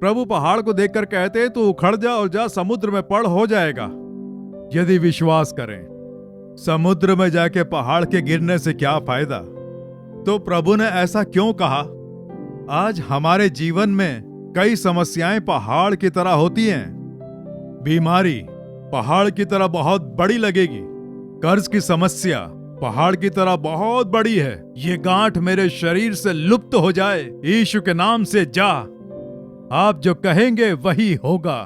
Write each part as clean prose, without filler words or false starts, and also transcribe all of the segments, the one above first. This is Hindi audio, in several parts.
प्रभु पहाड़ को देखकर कहते तो उखड़ जा और जा समुद्र में पड़ हो जाएगा। यदि विश्वास करें, समुद्र में जाके पहाड़ के गिरने से क्या फायदा? तो प्रभु ने ऐसा क्यों कहा? आज हमारे जीवन में कई समस्याएं पहाड़ की तरह होती हैं। बीमारी पहाड़ की तरह बहुत बड़ी लगेगी। कर्ज की समस्या पहाड़ की तरह बहुत बड़ी है। ये गांठ मेरे शरीर से लुप्त हो जाए, यीशु के नाम से जा। आप जो कहेंगे वही होगा।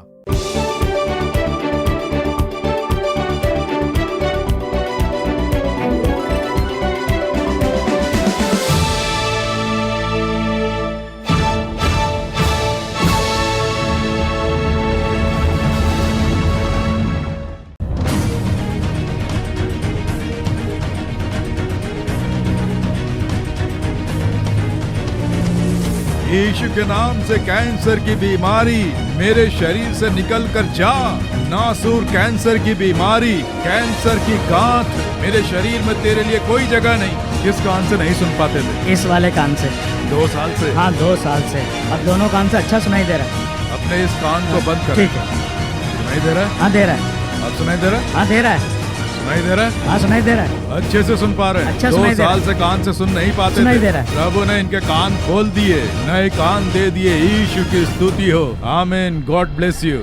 यीशु के नाम से कैंसर की बीमारी मेरे शरीर से निकल कर जा। नासूर कैंसर की बीमारी, कैंसर की गांठ, मेरे शरीर में तेरे लिए कोई जगह नहीं। किस कान से नहीं सुन पाते थे? इस वाले कान से। 2 साल से? हाँ, 2 साल से। अब दोनों कान से अच्छा सुनाई दे रहा है। अपने इस कान को बंद कर। ठीक है। सुनाई दे रहा है? हाँ, दे रहा है। अब सुनाई दे रहा है? हाँ, दे रहा है। सुनाई दे रहा है? हाँ, सुनाई दे रहा है। अच्छे से सुन पा रहे हैं? अच्छा 2 सुनाई दे रहा साल है। से कान से सुन नहीं पाते सुनाई थे। दे रहा है। प्रभु ने इनके कान खोल दिए, नए कान दे दिए। यीशु की स्तुति हो। आमीन। God bless you.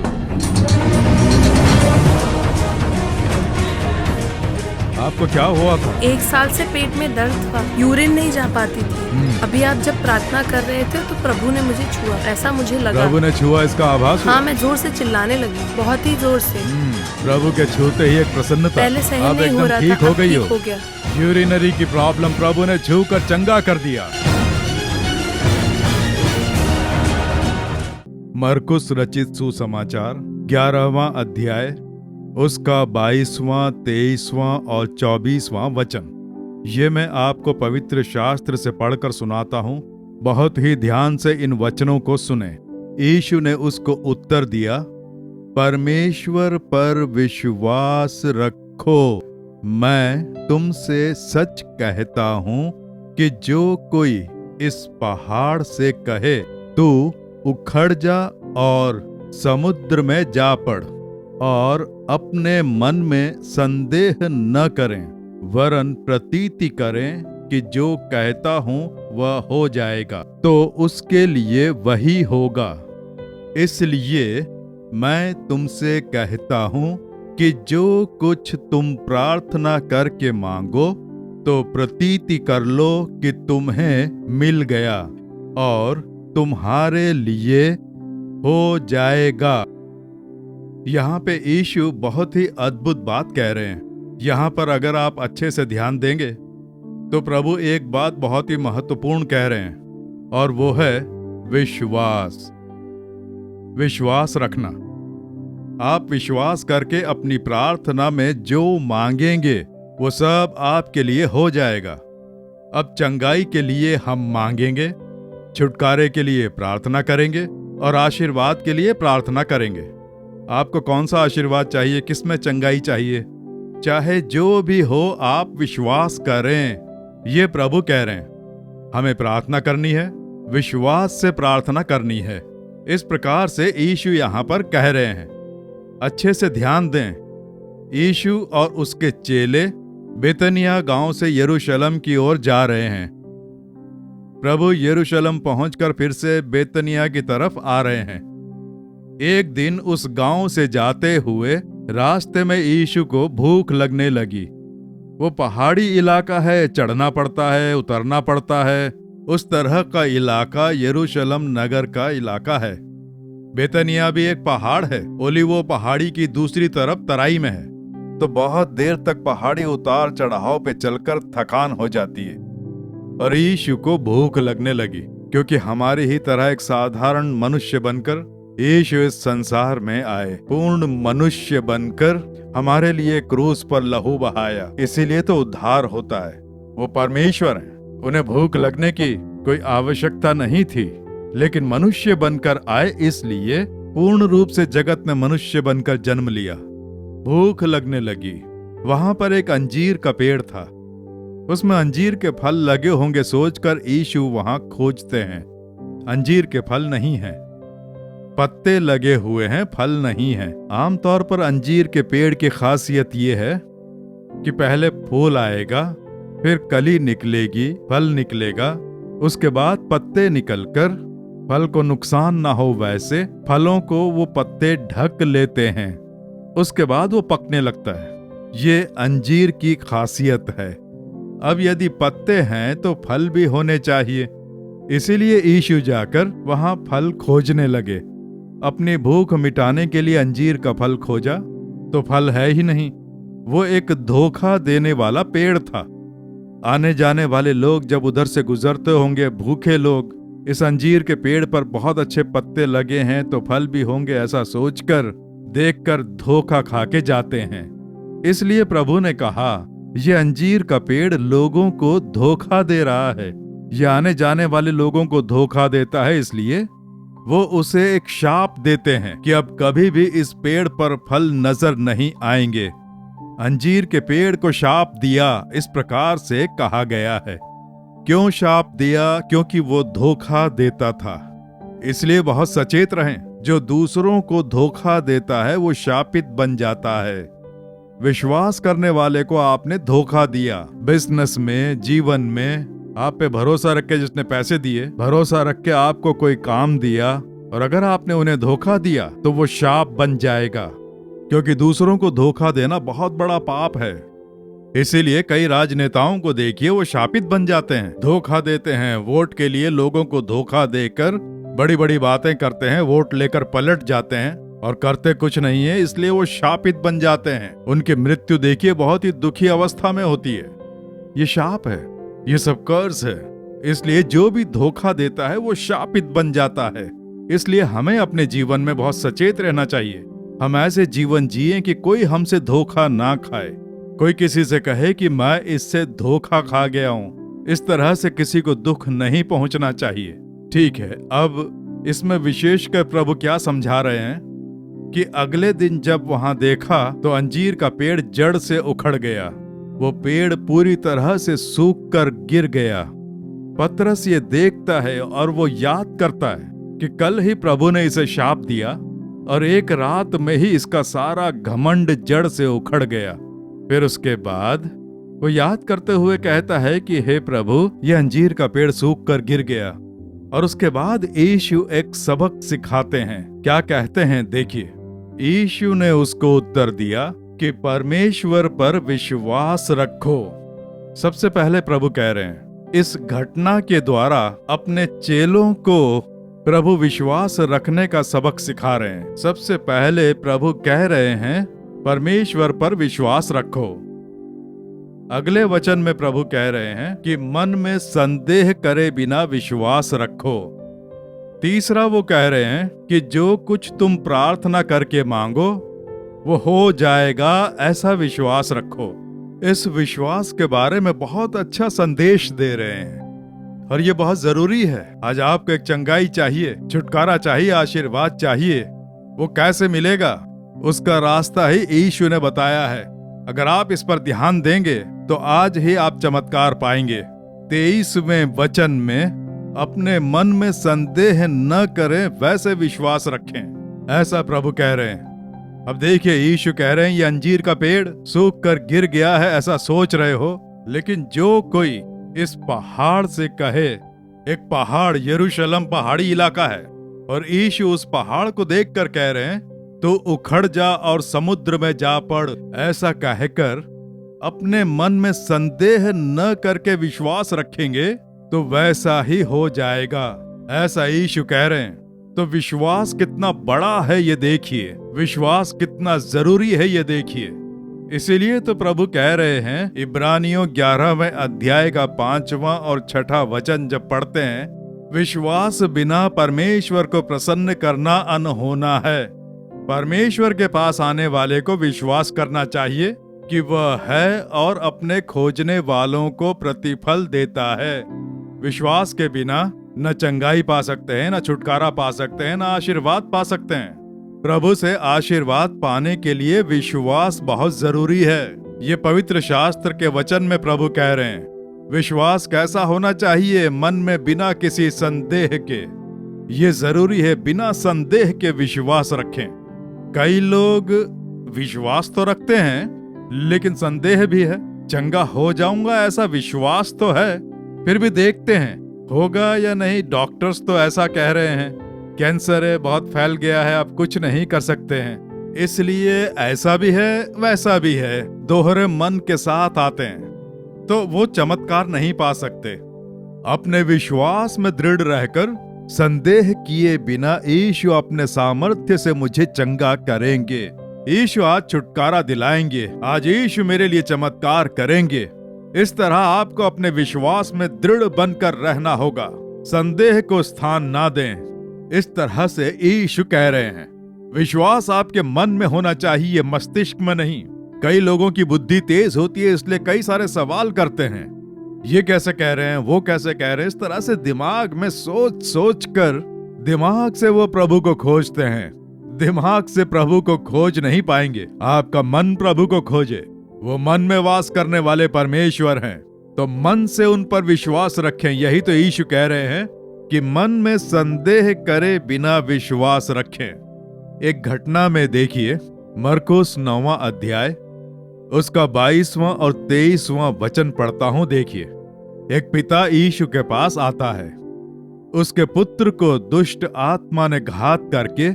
आपको क्या हुआ था? 1 साल से पेट में दर्द था, यूरिन नहीं जा पाती थी। अभी आप जब प्रार्थना कर रहे थे तो प्रभु ने मुझे छुआ, ऐसा मुझे लगा। प्रभु ने छुआ, इसका आभास हुआ? हाँ, मैं जोर से चिल्लाने लगी, बहुत ही जोर से। प्रभु के छूते ही एक प्रसन्नता। पहले सहन अब नहीं हो एकदम रहा ठीक था, हो अब गई ठीक हो हो गया। यूरिनरी की प्रॉब्लम प्रभु ने छू कर चंगा कर दिया। मरकुस रचित सुसमाचार 11वां अध्याय, उसका 22वां, 23वां और 24वां वचन। ये मैं आपको पवित्र शास्त्र से पढ़कर सुनाता हूँ। बहुत ही ध्यान से इन वचनों को सुने। यीशु ने उसको उत्तर दिया, परमेश्वर पर विश्वास रखो। मैं तुमसे सच कहता हूँ कि जो कोई इस पहाड़ से कहे तू उखड़ जा और समुद्र में जा पड़, और अपने मन में संदेह न करें, वरन प्रतीति करें कि जो कहता हूँ वह हो जाएगा, तो उसके लिए वही होगा। इसलिए मैं तुमसे कहता हूँ कि जो कुछ तुम प्रार्थना करके मांगो तो प्रतीति कर लो कि तुम्हें मिल गया और तुम्हारे लिए हो जाएगा। यहाँ पे यीशु बहुत ही अद्भुत बात कह रहे हैं। यहाँ पर अगर आप अच्छे से ध्यान देंगे तो प्रभु एक बात बहुत ही महत्वपूर्ण कह रहे हैं, और वो है विश्वास। विश्वास रखना। आप विश्वास करके अपनी प्रार्थना में जो मांगेंगे वो सब आपके लिए हो जाएगा। अब चंगाई के लिए हम मांगेंगे, छुटकारे के लिए प्रार्थना करेंगे और आशीर्वाद के लिए प्रार्थना करेंगे। आपको कौन सा आशीर्वाद चाहिए? किसमें चंगाई चाहिए? चाहे जो भी हो, आप विश्वास करें। ये प्रभु कह रहे हैं। हमें प्रार्थना करनी है, विश्वास से प्रार्थना करनी है। इस प्रकार से यीशु यहाँ पर कह रहे हैं। अच्छे से ध्यान दें। यीशु और उसके चेले बेतनिया गांव से यरूशलेम की ओर जा रहे हैं। प्रभु यरूशलेम पहुंचकर फिर से बेतनिया की तरफ आ रहे हैं। एक दिन उस गांव से जाते हुए रास्ते में यीशु को भूख लगने लगी। वो पहाड़ी इलाका है, चढ़ना पड़ता है, उतरना पड़ता है। उस तरह का इलाका यरूशलेम नगर का इलाका है। बेतनिया भी एक पहाड़ है। ओलिवो पहाड़ी की दूसरी तरफ तराई में है, तो बहुत देर तक पहाड़ी उतार चढ़ाव पे चलकर थकान हो जाती है। और यीशु को भूख लगने लगी, क्योंकि हमारी ही तरह एक साधारण मनुष्य बनकर यीशु इस संसार में आए। पूर्ण मनुष्य बनकर हमारे लिए क्रूस पर लहू बहाया, इसीलिए तो उद्धार होता है। वो परमेश्वर हैं, उन्हें भूख लगने की कोई आवश्यकता नहीं थी, लेकिन मनुष्य बनकर आए, इसलिए पूर्ण रूप से जगत में मनुष्य बनकर जन्म लिया। भूख लगने लगी। वहां पर एक अंजीर का पेड़ था, उसमें अंजीर के फल लगे होंगे सोचकर यीशु वहां खोजते हैं। अंजीर के फल नहीं हैं। पत्ते लगे हुए हैं, फल नहीं है। आमतौर पर अंजीर के पेड़ की खासियत ये है कि पहले फूल आएगा, फिर कली निकलेगी, फल निकलेगा, उसके बाद पत्ते निकलकर फल को नुकसान ना हो वैसे फलों को वो पत्ते ढक लेते हैं, उसके बाद वो पकने लगता है। ये अंजीर की खासियत है। अब यदि पत्ते हैं तो फल भी होने चाहिए, इसीलिए यीशु जाकर वहां फल खोजने लगे। अपनी भूख मिटाने के लिए अंजीर का फल खोजा तो फल है ही नहीं। वो एक धोखा देने वाला पेड़ था। आने जाने वाले लोग जब उधर से गुजरते होंगे, भूखे लोग, इस अंजीर के पेड़ पर बहुत अच्छे पत्ते लगे हैं तो फल भी होंगे, ऐसा सोचकर देखकर धोखा खा के जाते हैं। इसलिए प्रभु ने कहा, ये अंजीर का पेड़ लोगों को धोखा दे रहा है। ये आने जाने वाले लोगों को धोखा देता है, इसलिए वो उसे एक शाप देते हैं कि अब कभी भी इस पेड़ पर फल नजर नहीं आएंगे। अंजीर के पेड़ को शाप दिया, इस प्रकार से कहा गया है। क्यों शाप दिया? क्योंकि वो धोखा देता था। इसलिए बहुत सचेत रहें। जो दूसरों को धोखा देता है वो शापित बन जाता है। विश्वास करने वाले को आपने धोखा दिया, बिजनेस में, जीवन में, आप पे भरोसा रख के जिसने पैसे दिए, भरोसा रख के आपको कोई काम दिया, और अगर आपने उन्हें धोखा दिया तो वो शाप बन जाएगा, क्योंकि दूसरों को धोखा देना बहुत बड़ा पाप है। इसीलिए कई राजनेताओं को देखिए, वो शापित बन जाते हैं, धोखा देते हैं। वोट के लिए लोगों को धोखा देकर बड़ी बड़ी बातें करते हैं, वोट लेकर पलट जाते हैं और करते कुछ नहीं है, इसलिए वो शापित बन जाते हैं। उनकी मृत्यु देखिए बहुत ही दुखी अवस्था में होती है। ये शाप है, ये सब कर्ज है। इसलिए जो भी धोखा देता है वो शापित बन जाता है। इसलिए हमें अपने जीवन में बहुत सचेत रहना चाहिए। हम ऐसे जीवन जिए कि कोई हमसे धोखा ना खाए, कोई किसी से कहे कि मैं इससे धोखा खा गया हूं। इस तरह से किसी को दुख नहीं पहुंचना चाहिए। ठीक है, अब इसमें विशेषकर प्रभु क्या समझा रहे हैं कि अगले दिन जब वहां देखा तो अंजीर का पेड़ जड़ से उखड़ गया। वो पेड़ पूरी तरह से सूख कर गिर गया। पतरस ये देखता है और वो याद करता है कि कल ही प्रभु ने इसे शाप दिया और एक रात में ही इसका सारा घमंड जड़ से उखड़ गया। फिर उसके बाद वो याद करते हुए कहता है कि हे प्रभु, ये अंजीर का पेड़ सूख कर गिर गया। और उसके बाद यीशु एक सबक सिखाते हैं। क्या कहते हैं देखिए। यीशु ने उसको उत्तर दिया कि परमेश्वर पर विश्वास रखो। सबसे पहले प्रभु कह रहे हैं, इस घटना के द्वारा अपने चेलों को प्रभु विश्वास रखने का सबक सिखा रहे हैं। सबसे पहले प्रभु कह रहे हैं परमेश्वर पर विश्वास रखो। अगले वचन में प्रभु कह रहे हैं कि मन में संदेह करे बिना विश्वास रखो। तीसरा वो कह रहे हैं कि जो कुछ तुम प्रार्थना करके मांगो वो हो जाएगा, ऐसा विश्वास रखो। इस विश्वास के बारे में बहुत अच्छा संदेश दे रहे हैं और ये बहुत जरूरी है। आज आपको एक चंगाई चाहिए, छुटकारा चाहिए, आशीर्वाद चाहिए। वो कैसे मिलेगा? उसका रास्ता ही यीशु ने बताया है। अगर आप इस पर ध्यान देंगे तो आज ही आप चमत्कार पाएंगे। 23वें वचन में अपने मन में संदेह न करें, वैसे विश्वास रखें, ऐसा प्रभु कह रहे हैं। अब देखिए, यीशु कह रहे हैं ये अंजीर का पेड़ सूख कर गिर गया है, ऐसा सोच रहे हो, लेकिन जो कोई इस पहाड़ से कहे, एक पहाड़ यरूशलेम पहाड़ी इलाका है, और यीशु उस पहाड़ को देखकर कह रहे हैं तो उखड़ जा और समुद्र में जा पड़, ऐसा कहकर अपने मन में संदेह न करके विश्वास रखेंगे तो वैसा ही हो जाएगा, ऐसा यीशु कह रहे हैं। तो विश्वास कितना बड़ा है ये देखिए, विश्वास कितना जरूरी है ये देखिए। इसीलिए तो प्रभु कह रहे हैं, इब्रानियों 11वें अध्याय का 5वां और 6ठा वचन जब पढ़ते हैं, विश्वास बिना परमेश्वर को प्रसन्न करना अनहोना है। परमेश्वर के पास आने वाले को विश्वास करना चाहिए कि वह है और अपने खोजने वालों को प्रतिफल देता है। विश्वास के बिना न चंगाई पा सकते हैं, न छुटकारा पा सकते हैं, न आशीर्वाद पा सकते हैं। प्रभु से आशीर्वाद पाने के लिए विश्वास बहुत जरूरी है। ये पवित्र शास्त्र के वचन में प्रभु कह रहे हैं। विश्वास कैसा होना चाहिए? मन में बिना किसी संदेह के। ये जरूरी है बिना संदेह के विश्वास रखें। कई लोग विश्वास तो रखते हैं लेकिन संदेह भी है। चंगा हो जाऊंगा ऐसा विश्वास तो है, फिर भी देखते हैं होगा या नहीं। डॉक्टर्स तो ऐसा कह रहे हैं, कैंसर है, बहुत फैल गया है, अब कुछ नहीं कर सकते हैं। इसलिए ऐसा भी है वैसा भी है, दोहरे मन के साथ आते हैं तो वो चमत्कार नहीं पा सकते। अपने विश्वास में दृढ़ रहकर संदेह किए बिना यीशु अपने सामर्थ्य से मुझे चंगा करेंगे। यीशु आज छुटकारा दिलाएंगे, आज यीशु मेरे लिए चमत्कार करेंगे। इस तरह आपको अपने विश्वास में दृढ़ बनकर रहना होगा, संदेह को स्थान ना दें। इस तरह से यीशु कह रहे हैं विश्वास आपके मन में होना चाहिए, मस्तिष्क में नहीं। कई लोगों की बुद्धि तेज होती है इसलिए कई सारे सवाल करते हैं, ये कैसे कह रहे हैं, वो कैसे कह रहे हैं। इस तरह से दिमाग में सोच सोच कर दिमाग से वो प्रभु को खोजते हैं। दिमाग से प्रभु को खोज नहीं पाएंगे, आपका मन प्रभु को खोजे। वो मन में वास करने वाले परमेश्वर हैं, तो मन से उन पर विश्वास रखें। यही तो यीशु कह रहे हैं कि मन में संदेह करे बिना विश्वास रखें। एक घटना में देखिए, मरकुस 9वां अध्याय उसका 22वां और 23वां वचन पढ़ता हूं। देखिए, एक पिता यीशु के पास आता है। उसके पुत्र को दुष्ट आत्मा ने घात करके,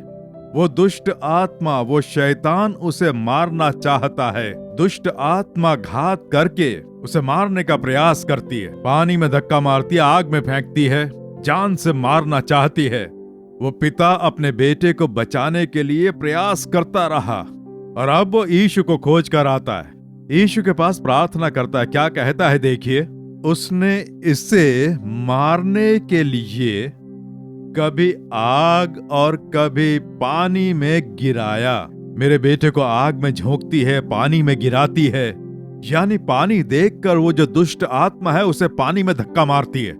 वो दुष्ट आत्मा, वो शैतान उसे मारना चाहता है। दुष्ट आत्मा घात करके उसे मारने का प्रयास करती है, पानी में धक्का मारती है, आग में फेंकती है, जान से मारना चाहती है। वो पिता अपने बेटे को बचाने के लिए प्रयास करता रहा और अब वो यीशु को खोज कर आता है, यीशु के पास प्रार्थना करता है। क्या कहता है देखिए, उसने इसे मारने के लिए कभी आग और कभी पानी में गिराया। मेरे बेटे को आग में झोंकती है, पानी में गिराती है, यानी पानी देखकर वो जो दुष्ट आत्मा है उसे पानी में धक्का मारती है।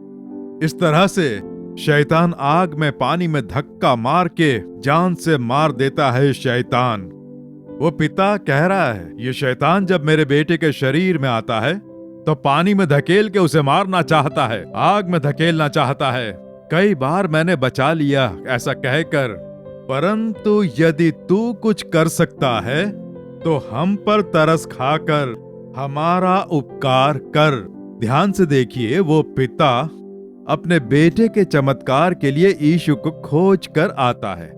इस तरह से शैतान आग में, पानी में धक्का मार के जान से मार देता है शैतान। वो पिता कह रहा है ये शैतान जब मेरे बेटे के शरीर में आता है तो पानी में धकेल के उसे मारना चाहता है, आग में धकेलना चाहता है। कई बार मैंने बचा लिया ऐसा कहकर, परंतु यदि तू कुछ कर सकता है तो हम पर तरस खाकर हमारा उपकार कर। ध्यान से देखिए, वो पिता अपने बेटे के चमत्कार के लिए यीशु को खोज कर आता है।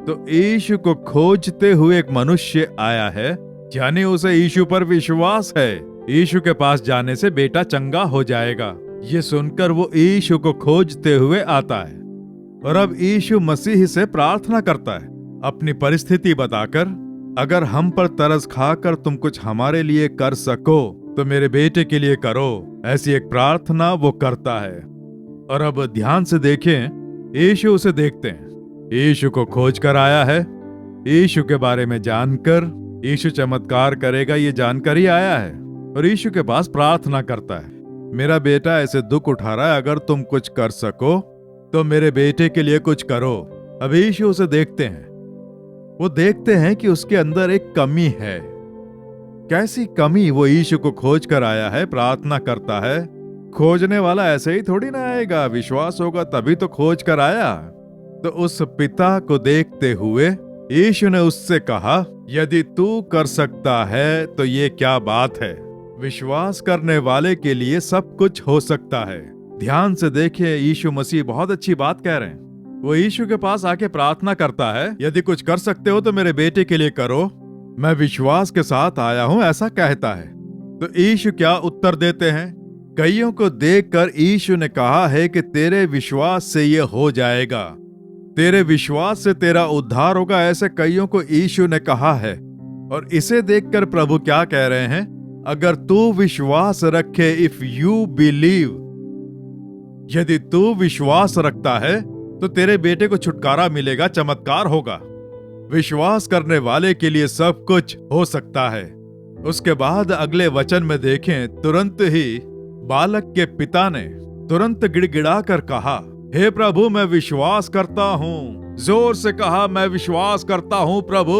तो यीशु को खोजते हुए एक मनुष्य आया है, यानी उसे यीशु पर विश्वास है। यीशु के पास जाने से बेटा चंगा हो जाएगा, ये सुनकर वो यीशु को खोजते हुए आता है। और अब यीशु मसीह से प्रार्थना करता है अपनी परिस्थिति बताकर, अगर हम पर तरस खाकर तुम कुछ हमारे लिए कर सको तो मेरे बेटे के लिए करो। ऐसी एक प्रार्थना वो करता है। और अब ध्यान से देखें, यीशु उसे देखते हैं। यीशु को खोज कर आया है, यीशु के बारे में जानकर यीशु चमत्कार करेगा ये जानकर ही आया है। और यीशु के पास प्रार्थना करता है, मेरा बेटा ऐसे दुख उठा रहा है, अगर तुम कुछ कर सको तो मेरे बेटे के लिए कुछ करो। अब यीशु उसे देखते हैं, वो देखते हैं कि उसके अंदर एक कमी है। कैसी कमी? वो यीशु को खोज कर आया है, प्रार्थना करता है। खोजने वाला ऐसे ही थोड़ी ना आएगा, विश्वास होगा तभी तो खोज कर आया। तो उस पिता को देखते हुए यीशु ने उससे कहा, यदि तू कर सकता है तो ये क्या बात है। विश्वास करने वाले के लिए सब कुछ हो सकता है। ध्यान से देखिए, यीशु मसीह बहुत अच्छी बात कह रहे हैं। वो यीशु के पास आके प्रार्थना करता है, यदि कुछ कर सकते हो तो मेरे बेटे के लिए करो, मैं विश्वास के साथ आया हूं, ऐसा कहता है। तो यीशु क्या उत्तर देते हैं? कईयों को देखकर यीशु ने कहा है कि तेरे विश्वास से ये हो जाएगा, तेरे विश्वास से तेरा उद्धार होगा, ऐसे कईयों को यीशु ने कहा है। और इसे देखकर प्रभु क्या कह रहे हैं? अगर तू विश्वास रखे, इफ यू बिलीव, यदि तू विश्वास रखता है तो तेरे बेटे को छुटकारा मिलेगा, चमत्कार होगा। विश्वास करने वाले के लिए सब कुछ हो सकता है। उसके बाद अगले वचन में देखें, तुरंत ही बालक के पिता ने तुरंत गिड़गिड़ा कर कहा, हे प्रभु मैं विश्वास करता हूँ। जोर से कहा, मैं विश्वास करता हूँ प्रभु,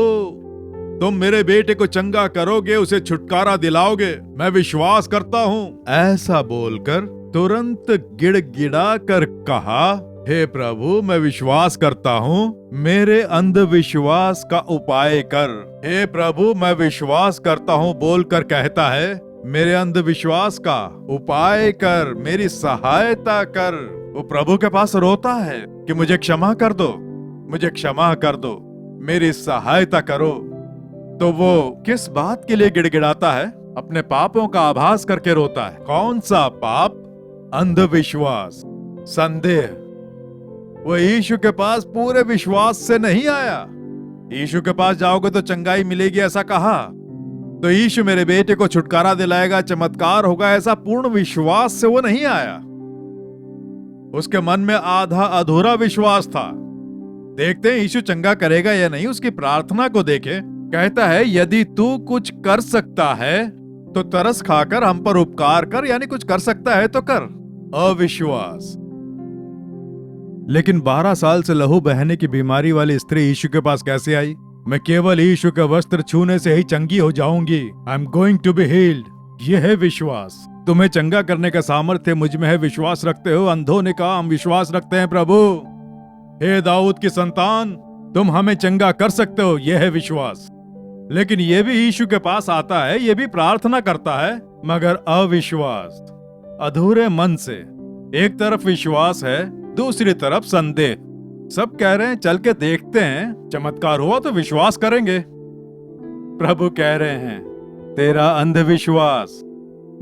तुम मेरे बेटे को चंगा करोगे, उसे छुटकारा दिलाओगे, मैं विश्वास करता हूँ। ऐसा बोलकर तुरंत गिड़गिड़ा कर कहा, हे प्रभु, मैं विश्वास करता हूँ, मेरे अंधविश्वास का उपाय कर। हे प्रभु, मैं विश्वास करता हूँ बोलकर कहता है, मेरे अंधविश्वास का उपाय कर, मेरी सहायता कर। वो प्रभु के पास रोता है कि मुझे क्षमा कर दो, मुझे क्षमा कर दो, मेरी सहायता करो। तो वो किस बात के लिए गिड़गिड़ाता है? अपने पापों का आभास करके रोता है। कौन सा पाप? अंधविश्वास, संदेह। वो यीशु के पास पूरे विश्वास से नहीं आया। यीशु के पास जाओगे तो चंगाई मिलेगी ऐसा कहा, तो यीशु मेरे बेटे को छुटकारा दिलाएगा, चमत्कार होगा, ऐसा पूर्ण विश्वास से वो नहीं आया। उसके मन में आधा अधूरा विश्वास था। देखते हैं यीशु चंगा करेगा या नहीं। उसकी प्रार्थना को देखे, कहता है, यदि तू कुछ कर सकता है तो तरस खाकर हम पर उपकार कर, यानी कुछ कर सकता है तो कर। अविश्वास। लेकिन 12 साल से लहू बहने की बीमारी वाली स्त्री यीशु के पास कैसे आई? मैं केवल यीशु के वस्त्र छूने से ही चंगी हो जाऊंगी। I am going to be healed. यह है विश्वास। तुम्हें चंगा करने का सामर्थ्य मुझ में है, विश्वास रखते हो? अंधों ने कहा, हम विश्वास रखते हैं प्रभु। हे दाऊद की संतान, तुम हमें चंगा कर सकते हो, यह है विश्वास। लेकिन यह भी यीशु के पास आता है, यह भी प्रार्थना करता है, मगर अविश्वास, अधूरे मन से। एक तरफ विश्वास है, दूसरी तरफ संदेह। सब कह रहे हैं चल के देखते हैं, चमत्कार हुआ तो विश्वास करेंगे। प्रभु कह रहे हैं, तेरा अंधविश्वास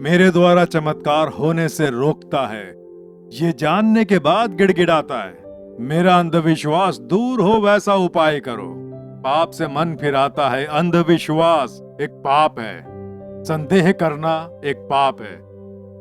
मेरे द्वारा चमत्कार होने से रोकता है। ये जानने के बाद गिड़गिड़ाता है, मेरा अंधविश्वास दूर हो वैसा उपाय करो। पाप से मन फिराता है। अंधविश्वास एक पाप है, संदेह करना एक पाप है।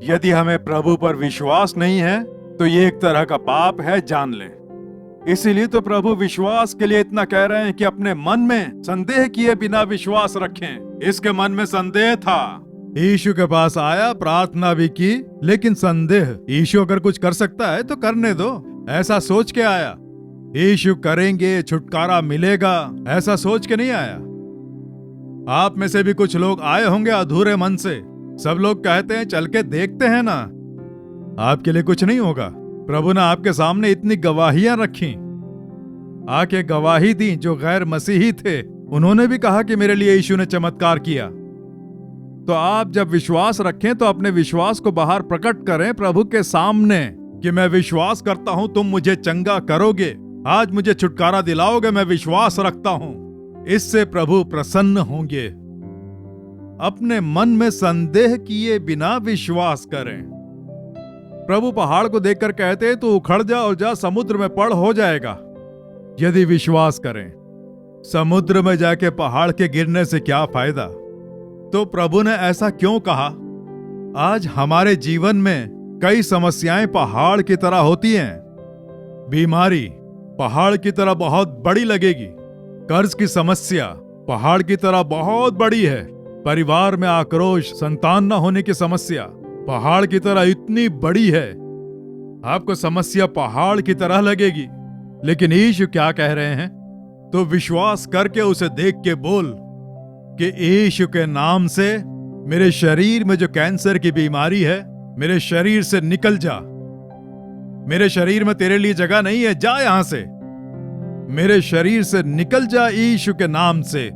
यदि हमें प्रभु पर विश्वास नहीं है तो ये एक तरह का पाप है, जान लें। इसीलिए तो प्रभु विश्वास के लिए इतना कह रहे हैं कि अपने मन में संदेह किए बिना विश्वास रखें। इसके मन में संदेह था। यीशु के पास आया, प्रार्थना भी की, लेकिन संदेह। यीशु अगर कुछ कर सकता है तो करने दो, ऐसा सोच के आया। यीशु करेंगे, छुटकारा मिलेगा, ऐसा सोच के नहीं आया। आप में से भी कुछ लोग आए होंगे अधूरे मन से। सब लोग कहते हैं चल के देखते हैं ना। आपके लिए कुछ नहीं होगा। प्रभु ने आपके सामने इतनी गवाहियां रखी, आके गवाही दी। जो गैर मसीही थे उन्होंने भी कहा कि मेरे लिए यीशु ने चमत्कार किया। तो आप जब विश्वास रखें तो अपने विश्वास को बाहर प्रकट करें प्रभु के सामने कि मैं विश्वास करता हूं तुम मुझे चंगा करोगे, आज मुझे छुटकारा दिलाओगे, मैं विश्वास रखता हूं। इससे प्रभु प्रसन्न होंगे। अपने मन में संदेह किए बिना विश्वास करें। प्रभु पहाड़ को देखकर कहते हैं, तू उखड़ जा और जा, समुद्र में पड़ हो जाएगा। यदि विश्वास करें, समुद्र में जाके पहाड़ के गिरने से क्या फायदा? तो प्रभु ने ऐसा क्यों कहा? आज हमारे जीवन में कई समस्याएं पहाड़ की तरह होती हैं। बीमारी पहाड़ की तरह बहुत बड़ी लगेगी। कर्ज की समस्या पहाड़ की तरह बहुत बड़ी है। परिवार में आक्रोश, संतान न होने की समस्या पहाड़ की तरह इतनी बड़ी है। आपको समस्या पहाड़ की तरह लगेगी। लेकिन यीशु क्या कह रहे हैं? तो विश्वास करके उसे देख के बोल कि यीशु के नाम से मेरे शरीर में जो कैंसर की बीमारी है, मेरे शरीर से निकल जा। मेरे शरीर में तेरे लिए जगह नहीं है, जा यहां से। मेरे शरीर से निकल जा यीशु के नाम से।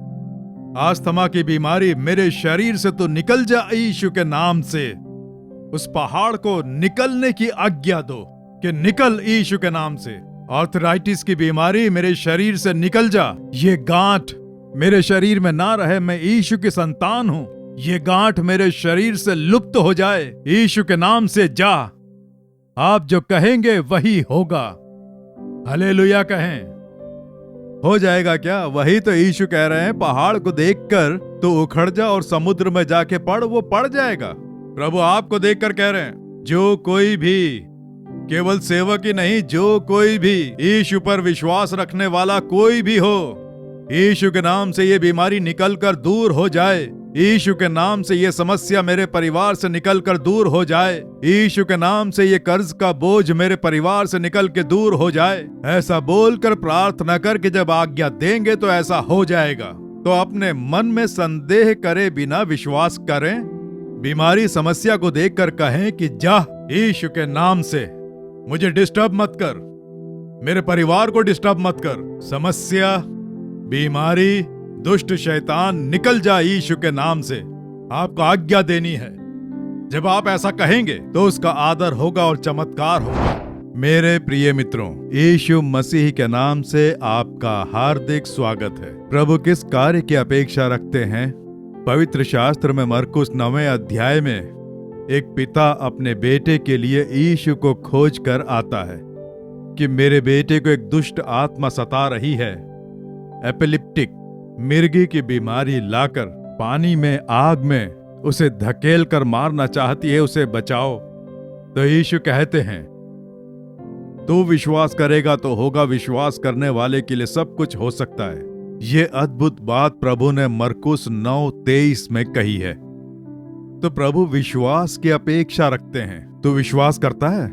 अस्थमा की बीमारी मेरे शरीर से तो निकल जा यीशु के नाम से। उस पहाड़ को निकलने की आज्ञा दो कि निकल यीशु के नाम से। आर्थराइटिस की बीमारी मेरे शरीर से निकल जा। ये गांठ मेरे शरीर में ना रहे, मैं यीशु की संतान हूं। ये गांठ मेरे शरीर से लुप्त हो जाए, यीशु के नाम से जा। आप जो कहेंगे वही होगा। हालेलुया कहें, हो जाएगा क्या? वही तो यीशु कह रहे हैं, पहाड़ को देखकर तो उखड़ जा और समुद्र में जाके पड़, वो पड़ जाएगा। प्रभु आपको देखकर कह रहे हैं, जो कोई भी, केवल सेवक ही नहीं, जो कोई भी यीशु पर विश्वास रखने वाला कोई भी हो, यीशु के नाम से ये बीमारी निकलकर दूर हो जाए। यीशु के नाम से ये समस्या मेरे परिवार से निकलकर दूर हो जाए। यीशु के नाम से ये कर्ज का बोझ मेरे परिवार से निकल के दूर हो जाए। ऐसा बोलकर प्रार्थना करके जब आज्ञा देंगे तो ऐसा हो जाएगा। तो अपने मन में संदेह करे बिना विश्वास करें। बीमारी समस्या को देखकर कहें कि जा, यीशु के नाम से मुझे डिस्टर्ब मत कर, मेरे परिवार को डिस्टर्ब मत कर। समस्या, बीमारी, दुष्ट शैतान निकल जा यीशु के नाम से। आपको आज्ञा देनी है। जब आप ऐसा कहेंगे तो उसका आदर होगा और चमत्कार होगा। मेरे प्रिय मित्रों, यीशु मसीह के नाम से आपका हार्दिक स्वागत है। प्रभु किस कार्य की अपेक्षा रखते हैं? पवित्र शास्त्र में मरकुस 9वें अध्याय में एक पिता अपने बेटे के लिए यीशु को खोज कर आता है कि मेरे बेटे को एक दुष्ट आत्मा सता रही है। एपिलिप्टिक, मिर्गी की बीमारी लाकर पानी में, आग में उसे धकेल कर मारना चाहती है, उसे बचाओ। तो यीशु कहते हैं, तू विश्वास करेगा तो होगा, विश्वास करने वाले के लिए सब कुछ हो सकता है। ये अद्भुत बात प्रभु ने मरकुस 9:23 में कही है। तो प्रभु विश्वास की अपेक्षा रखते हैं। तू विश्वास करता है?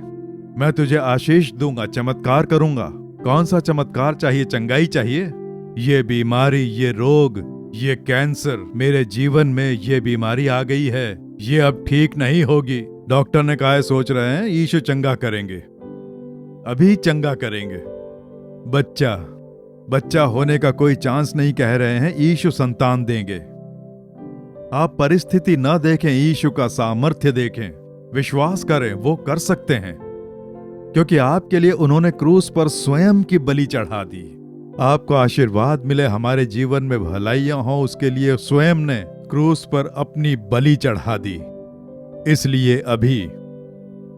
मैं तुझे आशीष दूंगा, चमत्कार करूंगा। कौन सा चमत्कार चाहिए? चंगाई चाहिए? ये बीमारी, ये रोग, ये कैंसर, मेरे जीवन में ये बीमारी आ गई है, ये अब ठीक नहीं होगी। डॉक्टर ने कहा है, सोच रहे हैं यीशु चंगा करेंगे, अभी चंगा करेंगे। बच्चा होने का कोई चांस नहीं कह रहे हैं, यीशु संतान देंगे। आप परिस्थिति न देखें, यीशु का सामर्थ्य देखें। विश्वास करें, वो कर सकते हैं, क्योंकि आपके लिए उन्होंने क्रूस पर स्वयं की बलि चढ़ा दी। आपको आशीर्वाद मिले, हमारे जीवन में भलाइयां हो, उसके लिए स्वयं ने क्रूस पर अपनी बलि चढ़ा दी। इसलिए अभी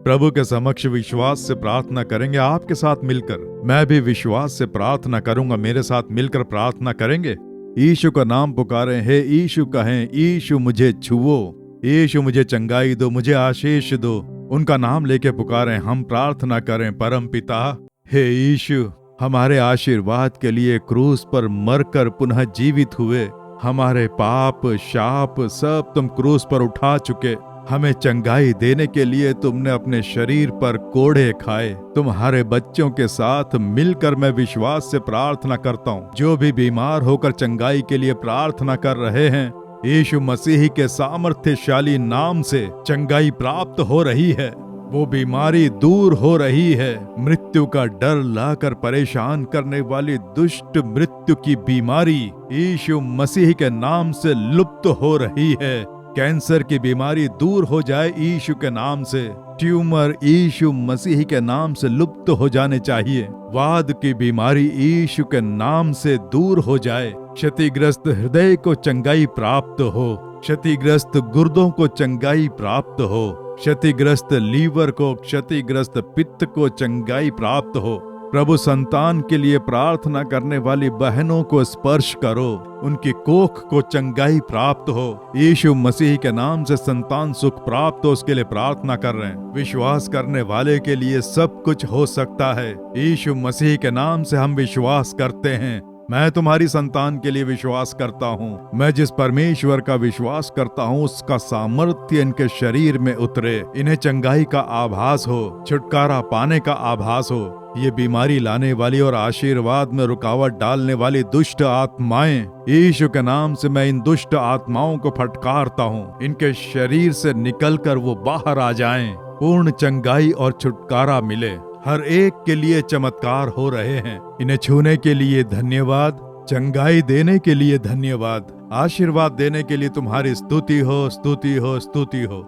प्रभु के समक्ष विश्वास से प्रार्थना करेंगे। आपके साथ मिलकर मैं भी विश्वास से प्रार्थना करूंगा। मेरे साथ मिलकर प्रार्थना करेंगे। यीशु का नाम पुकारें। हे यीशु कहें, यीशु मुझे छुओ, यीशु मुझे चंगाई दो, मुझे आशीष दो। उनका नाम लेके पुकारें। हम प्रार्थना करें। परम पिता, हे यीशु, हमारे आशीर्वाद के लिए क्रूस पर मरकर पुनः जीवित हुए। हमारे पाप, शाप सब तुम क्रूस पर उठा चुके। हमें चंगाई देने के लिए तुमने अपने शरीर पर कोड़े खाए। तुम्हारे बच्चों के साथ मिलकर मैं विश्वास से प्रार्थना करता हूँ। जो भी बीमार होकर चंगाई के लिए प्रार्थना कर रहे हैं, यीशु मसीह के सामर्थ्यशाली नाम से चंगाई प्राप्त हो रही है। वो बीमारी दूर हो रही है। मृत्यु का डर लाकर परेशान करने वाली दुष्ट मृत्यु की बीमारी यीशु मसीह के नाम से लुप्त हो रही है। कैंसर की बीमारी दूर हो जाए यीशु के नाम से। ट्यूमर यीशु मसीह के नाम से लुप्त हो जाने चाहिए। वाद की बीमारी यीशु के नाम से दूर हो जाए। क्षतिग्रस्त हृदय को चंगाई प्राप्त हो। क्षतिग्रस्त गुर्दों को चंगाई प्राप्त हो। क्षतिग्रस्त लीवर को, क्षतिग्रस्त पित्त को चंगाई प्राप्त हो। प्रभु संतान के लिए प्रार्थना करने वाली बहनों को स्पर्श करो। उनकी कोख को चंगाई प्राप्त हो। यीशु मसीह के नाम से संतान सुख प्राप्त हो, उसके लिए प्रार्थना कर रहे हैं। विश्वास करने वाले के लिए सब कुछ हो सकता है। यीशु मसीह के नाम से हम विश्वास करते हैं। मैं तुम्हारी संतान के लिए विश्वास करता हूँ। मैं जिस परमेश्वर का विश्वास करता हूँ, उसका सामर्थ्य इनके शरीर में उतरे। इन्हें चंगाई का आभास हो, छुटकारा पाने का आभास हो। ये बीमारी लाने वाली और आशीर्वाद में रुकावट डालने वाली दुष्ट आत्माएं, यीशु के नाम से मैं इन दुष्ट आत्माओं को फटकारता हूँ। इनके शरीर से निकलकर वो बाहर आ जाएं। पूर्ण चंगाई और छुटकारा मिले। हर एक के लिए चमत्कार हो रहे हैं। इन्हें छूने के लिए धन्यवाद, चंगाई देने के लिए धन्यवाद, आशीर्वाद देने के लिए तुम्हारी स्तुति हो, स्तुति हो, स्तुति हो।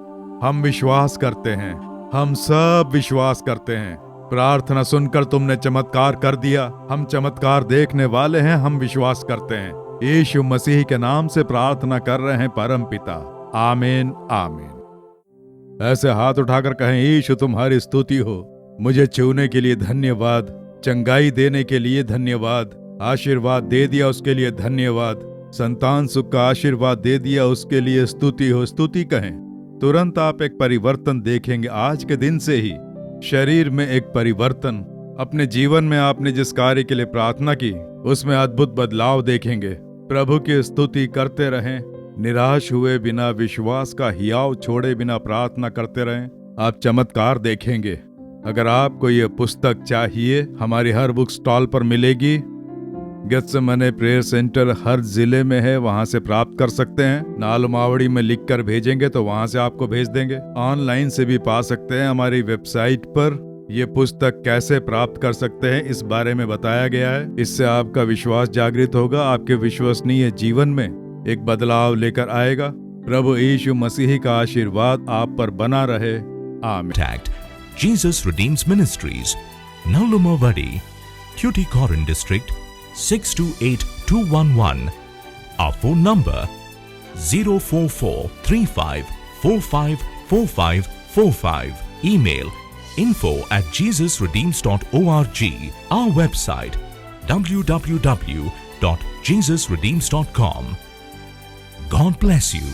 हम विश्वास करते हैं, हम सब विश्वास करते हैं। प्रार्थना सुनकर तुमने चमत्कार कर दिया। हम चमत्कार देखने वाले हैं, हम विश्वास करते हैं। यीशु मसीह के नाम से प्रार्थना कर रहे हैं परम पिता। आमीन, आमीन। ऐसे हाथ उठाकर कहें, यीशु तुम्हारी स्तुति हो। मुझे छूने के लिए धन्यवाद, चंगाई देने के लिए धन्यवाद, आशीर्वाद दे दिया उसके लिए धन्यवाद, संतान सुख का आशीर्वाद दे दिया उसके लिए स्तुति हो। स्तुति कहें। तुरंत आप एक परिवर्तन देखेंगे। आज के दिन से ही शरीर में एक परिवर्तन। अपने जीवन में आपने जिस कार्य के लिए प्रार्थना की, उसमें अद्भुत बदलाव देखेंगे। प्रभु की स्तुति करते रहें। निराश हुए बिना, विश्वास का हियाव छोड़े बिना प्रार्थना करते रहें। आप चमत्कार देखेंगे। अगर आपको ये पुस्तक चाहिए, हमारी हर बुक स्टॉल पर मिलेगी। गेत्सेमने प्रेयर सेंटर हर जिले में है, वहां से प्राप्त कर सकते हैं। नालमावड़ी में लिखकर भेजेंगे तो वहां से आपको भेज देंगे। ऑनलाइन से भी पा सकते हैं हमारी वेबसाइट पर ये पुस्तक कैसे प्राप्त कर सकते हैं इस बारे में बताया गया है। इससे आपका विश्वास जागृत होगा, आपके विश्वसनीय जीवन में एक बदलाव लेकर आएगा। प्रभु यीशु मसीह का आशीर्वाद आप पर बना रहे। आमीन। Contact Jesus Redeems Ministries, Nallumavadi, Tuticorin District, 628211. Our phone number 04435454545. Email info@jesusredeems.org. Our website www.jesusredeems.com. God bless you.